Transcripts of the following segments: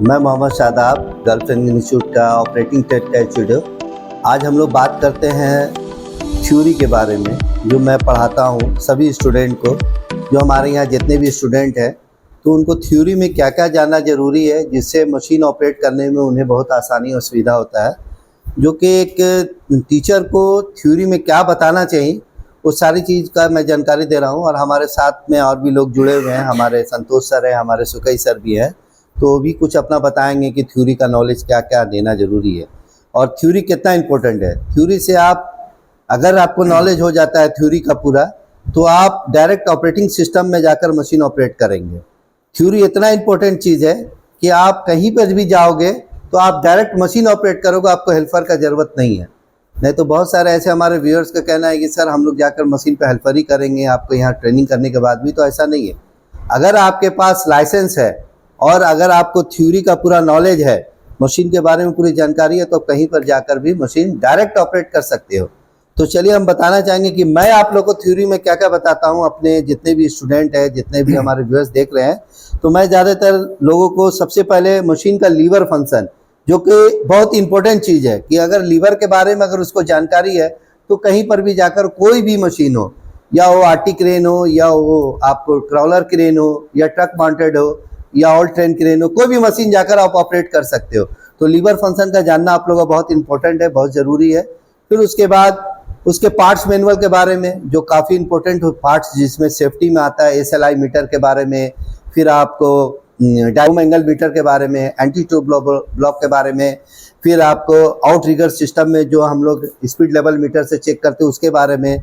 मैं Mohammad Shadab, gulf institute का operating take का स्टूडियो। आज हम लोग बात करते हैं थ्योरी के बारे में, जो मैं पढ़ाता हूँ सभी स्टूडेंट को। जो हमारे यहाँ जितने भी स्टूडेंट हैं, तो उनको थ्योरी में क्या क्या जानना ज़रूरी है, जिससे मशीन ऑपरेट करने में उन्हें बहुत आसानी और सुविधा होता है। जो कि एक टीचर को थ्योरी में क्या बताना चाहिए, वो सारी चीज़ का मैं जानकारी दे रहा हूँ। और हमारे साथ में और भी लोग जुड़े हुए हैं, हमारे संतोष सर है, हमारे सुकई सर भी है, तो वो भी कुछ अपना बताएंगे कि थ्योरी का नॉलेज क्या क्या देना ज़रूरी है और थ्योरी कितना इम्पोर्टेंट है। थ्योरी से अगर आपको नॉलेज हो जाता है थ्योरी का पूरा, तो आप डायरेक्ट ऑपरेटिंग सिस्टम में जाकर मशीन ऑपरेट करेंगे। थ्योरी इतना इम्पोर्टेंट चीज़ है कि आप कहीं पर भी जाओगे तो आप डायरेक्ट मशीन ऑपरेट करोगे, आपको हेल्पर का ज़रूरत नहीं है। नहीं तो बहुत सारे ऐसे हमारे व्यूअर्स का कहना है कि सर हम लोग जाकर मशीन पे हेल्पर ही करेंगे आपको यहाँ ट्रेनिंग करने के बाद भी। तो ऐसा नहीं है। अगर आपके पास लाइसेंस है और अगर आपको थ्योरी का पूरा नॉलेज है, मशीन के बारे में पूरी जानकारी है, तो कहीं पर जाकर भी मशीन डायरेक्ट ऑपरेट कर सकते हो। तो चलिए हम बताना चाहेंगे कि मैं आप लोग को थ्योरी में क्या क्या बताता हूँ। अपने जितने भी स्टूडेंट हैं, जितने भी हमारे व्यूअर्स देख रहे हैं, तो मैं ज़्यादातर लोगों को सबसे पहले मशीन का लीवर फंक्शन, जो कि बहुत इंपॉर्टेंट चीज़ है, कि अगर लीवर के बारे में अगर उसको जानकारी है तो कहीं पर भी जाकर कोई भी मशीन हो, या वो आरटी क्रेन हो, या वो आपको ट्रॉलर क्रेन हो, या ट्रक माउंटेड हो, या ऑल ट्रेन क्रेन हो, कोई भी मशीन जाकर आप ऑपरेट कर सकते हो। तो लीवर फंक्शन का जानना आप लोगों का बहुत इंपॉर्टेंट है, बहुत ज़रूरी है। फिर उसके बाद उसके पार्ट्स मैनुअल के बारे में, जो काफ़ी इंपॉर्टेंट पार्ट्स जिसमें सेफ्टी में आता है, SLI मीटर के बारे में, फिर आपको डायम एंगल मीटर के बारे में, एंटी टू ब्लॉक के बारे में, फिर आपको आउट रिगर सिस्टम में जो हम लोग स्पीड लेवल मीटर से चेक करते हैं उसके बारे में।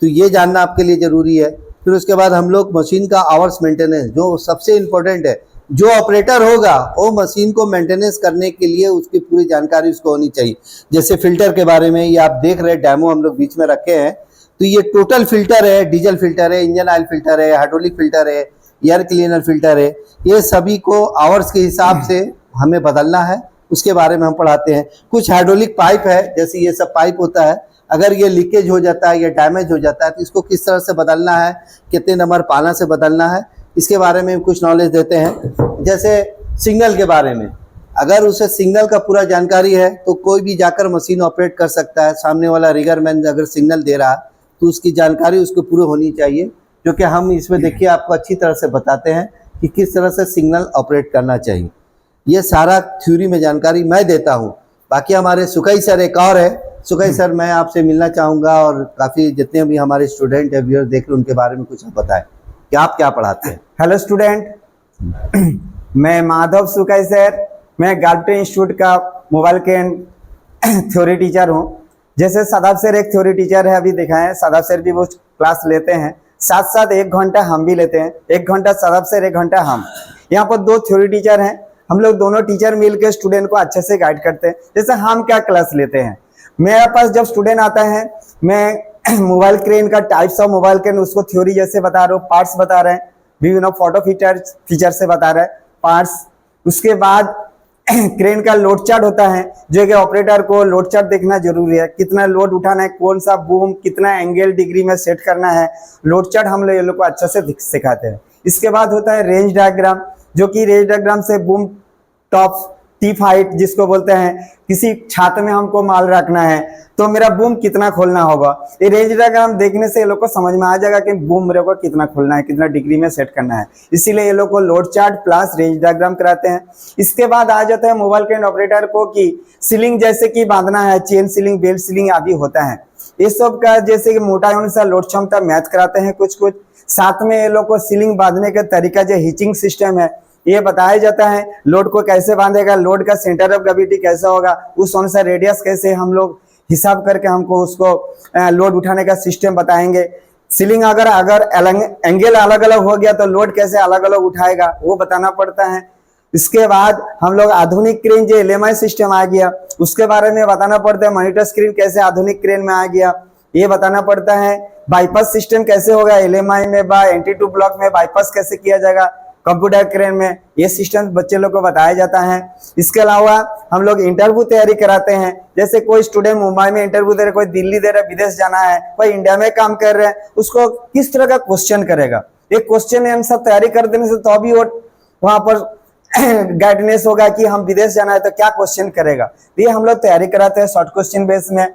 तो ये जानना आपके लिए ज़रूरी है। फिर उसके बाद हम लोग मशीन का आवर्स मेंटेनेंस, जो सबसे इम्पोर्टेंट है, जो ऑपरेटर होगा वो मशीन को मेंटेनेंस करने के लिए उसकी पूरी जानकारी उसको होनी चाहिए। जैसे फिल्टर के बारे में, ये आप देख रहे हैं डेमो हम लोग बीच में रखे हैं, तो ये टोटल फिल्टर है, डीजल फिल्टर है, इंजन ऑयल फिल्टर है, हाइड्रोलिक फिल्टर है, एयर क्लीनर फिल्टर है। ये सभी को आवर्स के हिसाब से हमें बदलना है, उसके बारे में हम पढ़ाते हैं। कुछ हाइड्रोलिक पाइप है, जैसे ये सब पाइप होता है, अगर ये लीकेज हो जाता है या डैमेज हो जाता है तो इसको किस तरह से बदलना है, कितने नंबर पाना से बदलना है, इसके बारे में कुछ नॉलेज देते हैं। जैसे सिग्नल के बारे में, अगर उसे सिग्नल का पूरा जानकारी है तो कोई भी जाकर मशीन ऑपरेट कर सकता है। सामने वाला रिगर मैन अगर सिग्नल दे रहा है तो उसकी जानकारी उसको पूरी होनी चाहिए, जो कि हम इसमें देखिए आपको अच्छी तरह से बताते हैं कि किस तरह से सिग्नल ऑपरेट करना चाहिए। ये सारा थ्योरी में जानकारी मैं देता हूँ। बाकी हमारे सुकई सर एक और है। सुकई सर, मैं आपसे मिलना चाहूँगा और काफ़ी जितने भी हमारे स्टूडेंट है, व्यूअर देख रहे, उनके बारे में कुछ बताएं कि आप क्या पढ़ाते हैं। हेलो स्टूडेंट, मैं माधव सुकई सर, मैं गल्फ इंस्टीट्यूट का मोबाइल के थ्योरी टीचर हूँ। जैसे शादाब सर एक थ्योरी टीचर है, अभी दिखाएं, शादाब सर भी वो क्लास लेते हैं, साथ साथ 1 घंटा हम भी लेते हैं। 1 घंटा शादाब सर, 1 घंटा हम। यहाँ पर 2 थ्योरी टीचर हैं, हम लोग दोनों टीचर मिलकर स्टूडेंट को अच्छे से गाइड करते हैं। जैसे हम क्या क्लास लेते हैं, मेरे पास जब स्टूडेंट आता है, मैं मोबाइल क्रेन का टाइप्स ऑफ मोबाइल क्रेन उसको थ्योरी जैसे बता रहा हूँ, पार्ट्स बता रहे हैं, विभिन्न फोटो फीचर से बता रहे हैं पार्ट्स। उसके बाद क्रेन का लोड चार्ट होता है, जो कि ऑपरेटर को लोड चार्ट देखना जरूरी है, कितना लोड उठाना है, कौन सा बूम कितना एंगल डिग्री में सेट करना है, लोड चार्ट हम लोग ये लोग को अच्छे से सिखाते हैं। इसके बाद होता है रेंज डायग्राम, जो कि रेंज डायग्राम से बूम टॉप टिप हाइट जिसको बोलते हैं, किसी छात में हमको माल रखना है तो मेरा बूम कितना खोलना होगा, ये रेंज डायग्राम देखने से ये लोग को समझ में आ जाएगा कि बूम मेरे को कितना खोलना है, कितना डिग्री में सेट करना है। इसीलिए ये लोग को load chart plus range diagram कराते हैं। इसके बाद आ जाता है मोबाइल क्रेन ऑपरेटर को कि सीलिंग जैसे कि बांधना है, चेन सीलिंग, बेल्ट सीलिंग आदि होता है। ये सब का जैसे कि मोटाई अनुसार लोड क्षमता मैथ कराते हैं कुछ कुछ। साथ में ये लोग को सीलिंग बांधने का तरीका, जो हिचिंग सिस्टम है, ये बताया जाता है। लोड को कैसे बांधेगा, लोड का सेंटर ऑफ ग्रेविटी कैसा होगा, उस अनुसार रेडियस कैसे हम लोग हिसाब करके हमको उसको लोड उठाने का सिस्टम बताएंगे। सीलिंग अगर एंगल अलग अलग हो गया तो लोड कैसे अलग अलग उठाएगा वो बताना पड़ता है। इसके बाद हम लोग आधुनिक क्रेन जो LMI सिस्टम आ गया उसके बारे में बताना पड़ता है। मॉनिटर स्क्रीन कैसे आधुनिक क्रेन में आ गया ये बताना पड़ता है। बाईपास सिस्टम कैसे होगा LMI में, एंटी टू ब्लॉक में बाईपास कैसे किया जाएगा कंप्यूटर क्रेन में, ये सिस्टम बच्चे लोग को बताया जाता है। इसके अलावा हम लोग इंटरव्यू तैयारी कराते हैं। जैसे कोई स्टूडेंट मुंबई में इंटरव्यू दे रहा है, कोई दिल्ली दे रहा है, विदेश जाना है, कोई इंडिया में काम कर रहे हैं, उसको किस तरह का क्वेश्चन करेगा, एक क्वेश्चन आंसर तैयारी कर देने से तो अभी वो वहां पर गाइडनेस होगा कि हम विदेश जाना है तो क्या क्वेश्चन करेगा। तो ये हम लोग तैयारी कराते हैं शॉर्ट क्वेश्चन बेस में।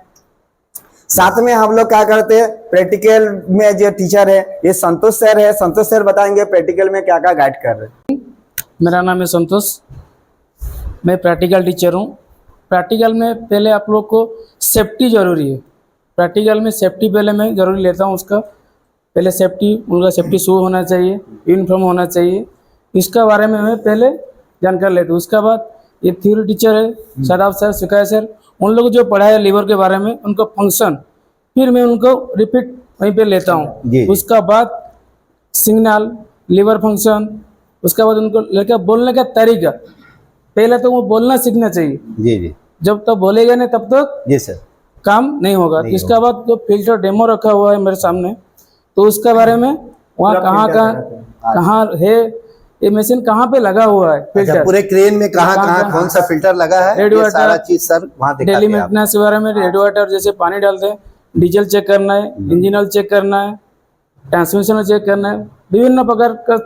साथ में हम लोग क्या करते हैं, प्रैक्टिकल में जो टीचर है ये संतोष सर है, संतोष सर बताएंगे प्रैक्टिकल में क्या क्या गाइड कर रहे हैं। मेरा नाम है संतोष, मैं प्रैक्टिकल टीचर हूँ। प्रैक्टिकल में पहले आप लोग को सेफ्टी ज़रूरी है। प्रैक्टिकल में सेफ्टी पहले मैं ज़रूरी लेता हूँ। उसका पहले सेफ्टी, उनका सेफ्टी शू होना चाहिए, यूनिफॉर्म होना चाहिए, इसका बारे में मैं पहले जानकारी लेता हूँ। उसके बाद ये थ्योरी टीचर है शादाब सर, सुकाय सर, उन लोग जो पढ़ाया लीवर के बारे में, उनका फंक्शन फिर मैं उनको रिपीट वहीं पे लेता हूँ। उसका बाद सिग्नल, लीवर फंक्शन, उसके बाद उनको लेकर बोलने का तरीका, पहले तो वो बोलना सीखना चाहिए। जी जी, जब तक बोलेगा नहीं तब तक जी सर काम नहीं होगा। इसके बाद जो फिल्टर डेमो रखा हुआ है मेरे सामने, तो उसके बारे में वहाँ कहाँ है, ये मशीन कहाँ पे लगा हुआ है, अच्छा, फिल्टर पूरे क्रेन में कहाँ कौन सा फिल्टर लगा है, ये सारा चीज सर वहाँ डेली दिखाते हैं आप। मेंटेनेंस के बारे में, रेडिएटर जैसे पानी डालते हैं, डीजल चेक करना है, इंजन ऑयल चेक करना है, ट्रांसमिशन चेक करना है, विभिन्न प्रकार का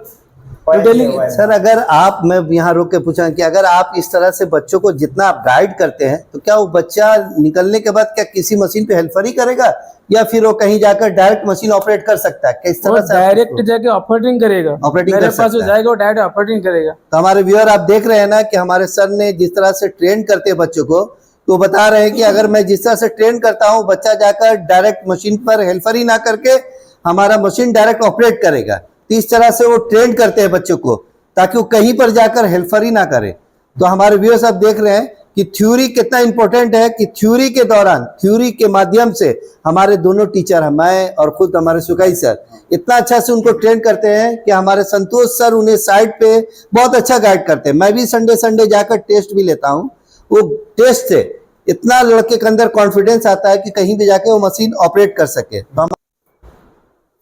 डेली। सर अगर आप, मैं यहाँ रोक के पूछा कि अगर आप इस तरह से बच्चों को जितना आप गाइड करते हैं, तो क्या वो बच्चा निकलने के बाद क्या किसी मशीन पे हेल्पर ही करेगा, या फिर वो कहीं जाकर डायरेक्ट मशीन ऑपरेट कर सकता है? किस तरह से डायरेक्ट जाके ऑपरेटिंग करेगा, ऑपरेटिंग मेरे कर पास जो सकता है? जाएगा वो डायरेक्ट ऑपरेटिंग करेगा। तो हमारे व्यूअर आप देख रहे हैं ना कि हमारे सर ने जिस तरह से ट्रेन करते हैं बच्चों को, तो बता रहे हैं कि अगर मैं जिस तरह से ट्रेन करता हूँ, बच्चा जाकर डायरेक्ट मशीन पर हेल्पर ही ना करके हमारा मशीन डायरेक्ट ऑपरेट करेगा। तो इस तरह से वो ट्रेन करते हैं बच्चों को, ताकि वो कहीं पर जाकर हेल्पर ही ना करे। तो हमारे व्यूअर्स आप देख रहे हैं कि थ्योरी कितना इंपॉर्टेंट है, कि थ्योरी के दौरान, थ्योरी के माध्यम से हमारे दोनों टीचर, मैं और खुद हमारे सुकाई सर, इतना अच्छा से उनको ट्रेन करते हैं कि हमारे संतोष सर उन्हें साइड पे बहुत अच्छा गाइड करते हैं। मैं भी संडे जाकर टेस्ट भी लेता हूँ। वो टेस्ट से इतना लड़के के अंदर कॉन्फिडेंस आता है कि कहीं भी जाके वो मशीन ऑपरेट कर सके।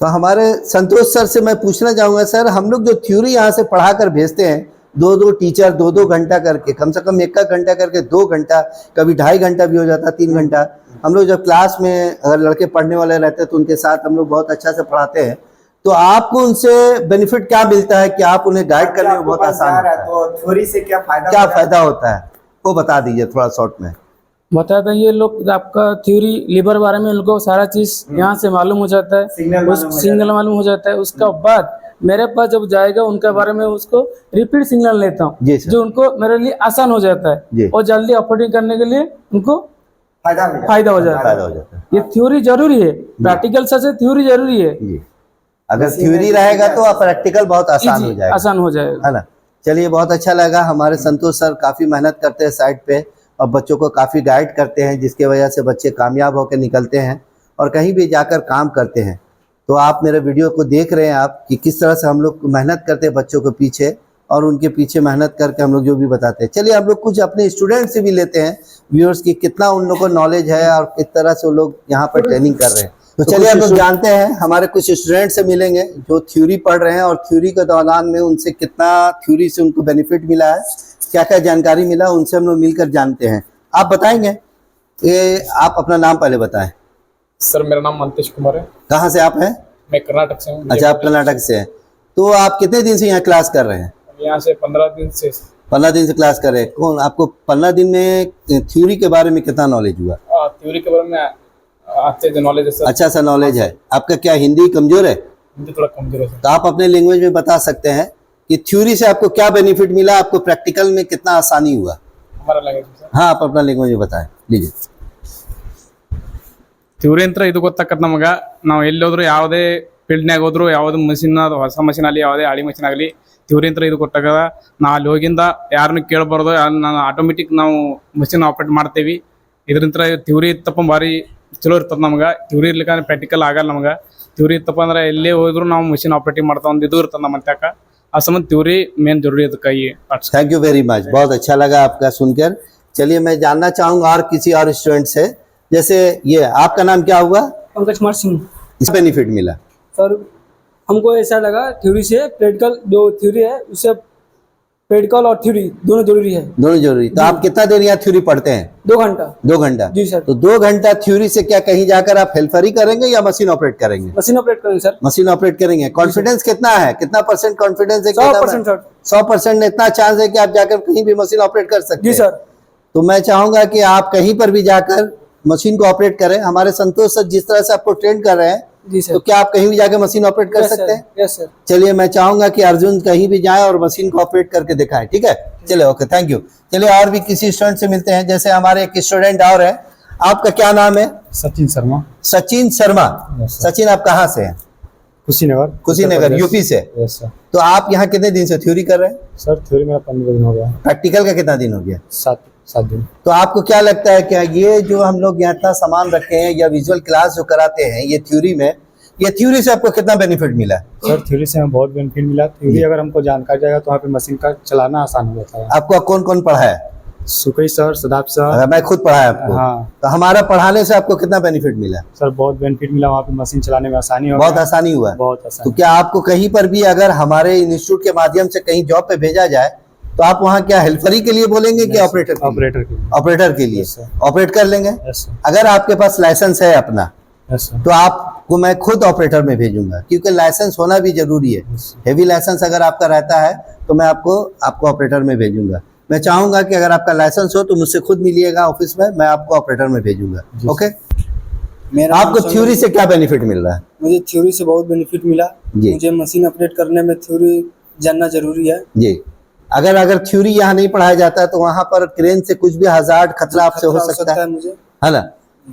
तो हमारे संतोष सर से मैं पूछना चाहूँगा, सर हम लोग जो थ्योरी यहाँ से पढ़ा कर भेजते हैं, दो टीचर 2 घंटा करके, कम से कम 1 घंटा करके 2 घंटा, कभी 2.5 घंटा भी हो जाता है, 3 घंटा। हम लोग जब क्लास में अगर लड़के पढ़ने वाले रहते हैं तो उनके साथ हम लोग बहुत अच्छा से पढ़ाते हैं। तो आपको उनसे बेनिफिट क्या मिलता है कि आप उन्हें गाइड करने में बहुत आसान होता है? तो थ्योरी से क्या फायदा होता है वो बता दीजिए थोड़ा शॉर्ट में। बताते हैं ये लोग, आपका थ्योरी लीवर बारे में उनको सारा चीज यहाँ से मालूम हो जाता है, सिग्नल मालूम हो जाता है। उसका बाद मेरे पास जब जाएगा उनके बारे में उसको रिपीट सिग्नल लेता हूँ, जो उनको मेरे लिए आसान हो जाता है और जल्दी ऑपरेटिंग करने के लिए उनको फायदा हो जाता है। ये थ्योरी जरूरी है, प्रैक्टिकल से थ्योरी जरूरी है। अगर थ्योरी रहेगा तो प्रैक्टिकल बहुत आसान हो जाएगा, है ना। चलिए, बहुत अच्छा लगा। हमारे संतोष सर काफ़ी मेहनत करते हैं साइड पे और बच्चों को काफ़ी गाइड करते हैं, जिसके वजह से बच्चे कामयाब होकर निकलते हैं और कहीं भी जाकर काम करते हैं। तो आप मेरे वीडियो को देख रहे हैं आप कि किस तरह से हम लोग मेहनत करते हैं बच्चों के पीछे, और उनके पीछे मेहनत करके हम लोग जो भी बताते हैं। चलिए हम लोग कुछ अपने स्टूडेंट से भी लेते हैं व्यूअर्स की, कितना उन लोगों को नॉलेज है और किस तरह से वो लोग यहाँ पर ट्रेनिंग कर रहे हैं। तो चलिए हम लोग जानते हैं, हमारे कुछ स्टूडेंट से मिलेंगे जो थ्योरी पढ़ रहे हैं और थ्योरी के दौरान में उनसे कितना थ्योरी से उनको बेनिफिट मिला है, क्या क्या जानकारी मिला, उनसे हम लोग मिलकर जानते हैं। आप बताएंगे? ये आप अपना नाम पहले बताएं। सर मेरा नाम मंतेश कुमार है। कहाँ से आप हैं? मैं कर्नाटक से हूँ। अच्छा, आप कर्नाटक से हैं। तो आप कितने दिन से यहाँ क्लास कर रहे हैं? यहाँ से 15 दिन से। 15 दिन से क्लास कर रहे हैं। कौन आपको 15 दिन में थ्योरी के बारे में कितना नॉलेज हुआ? थ्योरी के बारे में अच्छे नॉलेज है सर। अच्छा सा नॉलेज है। आपका क्या हिंदी कमजोर है? हिंदी थोड़ा कमजोर है सर। तो आप अपने लैंग्वेज में बता सकते हैं कि थ्योरी से आपको क्या बेनिफिट मिला, आपको प्रैक्टिकल में कितना आसानी हुआ? हमारा लैंग्वेज सर। हाँ, आप अपना लैंग्वेज में बताएं, लीजिए। ಥ್ಯೂರಿ ಅಂತ ಇದು ಗೊತ್ತಾಕತ್ ನಮಗೆ, ನಾವು ಎಲ್ಲಿ ಹೋದ್ರು ಯಾವುದೇ ಫೀಲ್ಡ್ನಾಗ ಹೋದ್ರು, ಯಾವ್ದು ಮಷಿನ್, ಅದು ಹೊಸ ಮಷಿನ್ ಆಗಲಿ ಯಾವುದೇ ಹಳಿ ಮಷಿನ್ ಆಗಲಿ, ಥ್ಯೂರಿ ಅಂತ ಇದು ಕೊಟ್ಟಾಗದ ನಾವು ಅಲ್ಲಿ ಹೋಗಿಂದ ಯಾರನ್ನು ಕೇಳಬಾರ್ದು, ನಾನು ಆಟೋಮೆಟಿಕ್ ನಾವು ಮಷಿನ್ ಆಪ್ರೇಟ್ ಮಾಡ್ತೇವೆ. ಇದರಿಂದ ಥ್ಯೂರಿ ಇತ್ತಪ್ಪ ಭಾರಿ ಚಲೋ ಇರ್ತದೆ ನಮ್ಗೆ. ಥ್ಯೂರಿ ಇರ್ಲಿಕ್ಕೆ ಪ್ರಾಕ್ಟಿಕಲ್ ಆಗಲ್ಲ ನಮ್ಗೆ. ಥ್ಯೂರಿ ಇತ್ತಪ್ಪ ಅಂದ್ರೆ ಎಲ್ಲೇ ಹೋದ್ರು ನಾವು ಮಷಿನ್ ಆಪ್ರೇಟಿಂಗ್ ಮಾಡ್ತಾ ಒಂದು ಇದು ಇರ್ತದೆ ನಮ್ಮ ಅಂತ್ಯಾಕ. ಆ ಸಂಬಂಧ ಥ್ಯೂರಿ ಮೇನ್ जरूरी है। कई थैंक यू वेरी मच, बहुत अच्छा लगा आपका सुनकर। चलिए मैं जानना चाहूंगा और किसी और स्टूडेंट से, जैसे ये आपका नाम क्या हुआ? पंकज कुमार सिंह। इस बेनिफिट मिला सर हमको ऐसा लगा थ्योरी से प्रैक्टिकल जो थ्योरी है उससे प्रैक्टिकल और थ्योरी दोनों जरूरी है। दोनों जरूरी। तो आप कितना देर यहाँ थ्योरी पढ़ते हैं? 2 घंटा। 2 घंटा। जी सर। तो 2 घंटा थ्योरी से क्या कहीं जाकर आप हेल्परी करेंगे या मशीन ऑपरेट करेंगे? मशीन ऑपरेट करेंगे सर। मशीन ऑपरेट करेंगे। कॉन्फिडेंस कितना है? कितना परसेंट कॉन्फिडेंस है? 100% सर। 100% इतना चांस है कि आप जाकर कहीं भी मशीन ऑपरेट कर सकते हैं। जी सर। तो मैं चाहूंगा कि आप कहीं पर भी जाकर मशीन को ऑपरेट करें। हमारे संतोष सर जिस तरह से आपको ट्रेन कर रहे हैं, जी सर। तो क्या आप कहीं भी जाकर मशीन ऑपरेट कर सकते हैं? Yes sir. चलिए, मैं चाहूंगा कि अर्जुन कहीं भी जाए और मशीन को ऑपरेट करके दिखाएं। ठीक है, चलिए, ओके, थैंक यू। चलिए, और भी किसी स्टूडेंट से मिलते हैं। जैसे हमारे एक स्टूडेंट और है, आपका क्या नाम है? सचिन शर्मा। सचिन शर्मा। Yes, sir. सचिन, आप कहाँ से हैं? कुशीनगर। कुशीनगर, यूपी से। Yes sir. तो आप यहाँ कितने दिन से थ्योरी कर रहे हैं? सर थ्योरी मेरा 15 दिन हो गया। प्रैक्टिकल का कितना दिन हो गया? 7 दिन। तो आपको क्या लगता है, क्या ये जो हम लोग यहाँ इतना सामान रखे हैं या विजुअल क्लास जो कराते हैं, ये थ्योरी में, ये थ्योरी से आपको कितना बेनिफिट मिला? सर थ्योरी से हमें बहुत बेनिफिट मिला। थ्योरी अगर हमको जानकारी जाएगा तो वहाँ पे मशीन का चलाना आसान हो जाता है। आपको कौन कौन पढ़ा है? Sukai sir, Sadab sir. अगर मैं खुद पढ़ाया आपको। हाँ। तो हमारा पढ़ाने से आपको कितना बेनिफिट मिला? सर बहुत बेनिफिट मिला। वहाँ पे मशीन चलाने में आसानी हो बहुत गया। आसानी हुआ। बहुत तो आसानी। क्या आपको कहीं पर भी अगर हमारे इंस्टीट्यूट के माध्यम से कहीं जॉब पे भेजा जाए तो आप वहाँ क्या हेल्परी के लिए बोलेंगे कि ऑपरेटर? ऑपरेटर के लिए। ऑपरेटर के लिए Yes, sir. ऑपरेट कर लेंगे। Yes sir. अगर आपके पास लाइसेंस है अपना, यस सर। तो आपको मैं खुद ऑपरेटर में भेजूंगा, क्योंकि लाइसेंस होना भी जरूरी है। Yes. हेवी लाइसेंस अगर आपका रहता है तो मैं आपको ऑपरेटर में भेजूंगा। मैं चाहूंगा कि अगर आपका लाइसेंस हो तो मुझसे खुद मिलिएगा ऑफिस में, मैं आपको ऑपरेटर में भेजूंगा। जी, ओके। मेरा आपको नाम थ्योरी से क्या बेनिफिट मिल रहा है? मुझे थ्योरी से बहुत बेनिफिट मिला। जी। मुझे मशीन ऑपरेट करने में थ्योरी जानना जरूरी है। जी। अगर थ्योरी यहाँ नहीं पढ़ाया जाता तो वहां पर क्रेन से कुछ भी हजार्ड खतरा आपसे हो सकता है मुझे, है ना?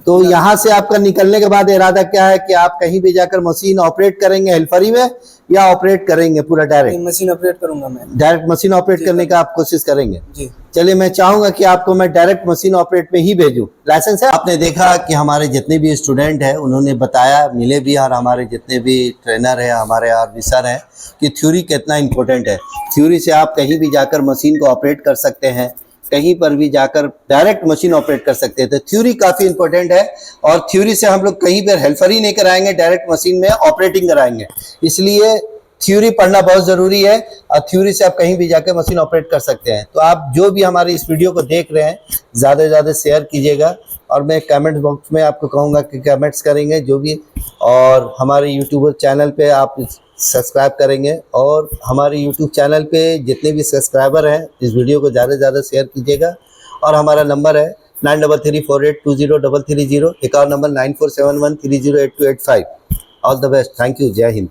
तो यहाँ से आपका निकलने के बाद इरादा क्या है कि आप कहीं भी जाकर मशीन ऑपरेट करेंगे हेल्परी में, या ऑपरेट करेंगे पूरा डायरेक्ट? मशीन ऑपरेट करूंगा मैं। डायरेक्ट मशीन ऑपरेट करने का आप कोशिश करेंगे? जी। चलिए, मैं चाहूंगा कि आपको मैं डायरेक्ट मशीन ऑपरेट में ही भेजूं। लाइसेंस है? आपने देखा कि हमारे जितने भी स्टूडेंट हैं उन्होंने बताया, मिले भी, और हमारे जितने भी ट्रेनर हैं, हमारे और सर हैं, कि थ्योरी कितना इंपॉर्टेंट है। थ्योरी से आप कहीं भी जाकर मशीन को ऑपरेट कर सकते हैं, कहीं पर भी जाकर डायरेक्ट मशीन ऑपरेट कर सकते हैं। तो थ्योरी काफ़ी इंपॉर्टेंट है, और थ्योरी से हम लोग कहीं पर हेल्परी नहीं कराएंगे, डायरेक्ट मशीन में ऑपरेटिंग कराएंगे। इसलिए थ्योरी पढ़ना बहुत ज़रूरी है, और थ्योरी से आप कहीं भी जाकर मशीन ऑपरेट कर सकते हैं। तो आप जो भी हमारी इस वीडियो को देख रहे हैं, ज़्यादा से ज़्यादा शेयर कीजिएगा, और मैं कमेंट बॉक्स में आपको कहूँगा कि कमेंट्स करेंगे जो भी, और हमारे यूट्यूब चैनल पे आप सब्सक्राइब करेंगे, और हमारे यूट्यूब चैनल पे जितने भी सब्सक्राइबर हैं इस वीडियो को ज़्यादा से ज़्यादा शेयर कीजिएगा। और हमारा नंबर है 9334820330, एक और number 9471308285। All the best, thank you, जय हिंद।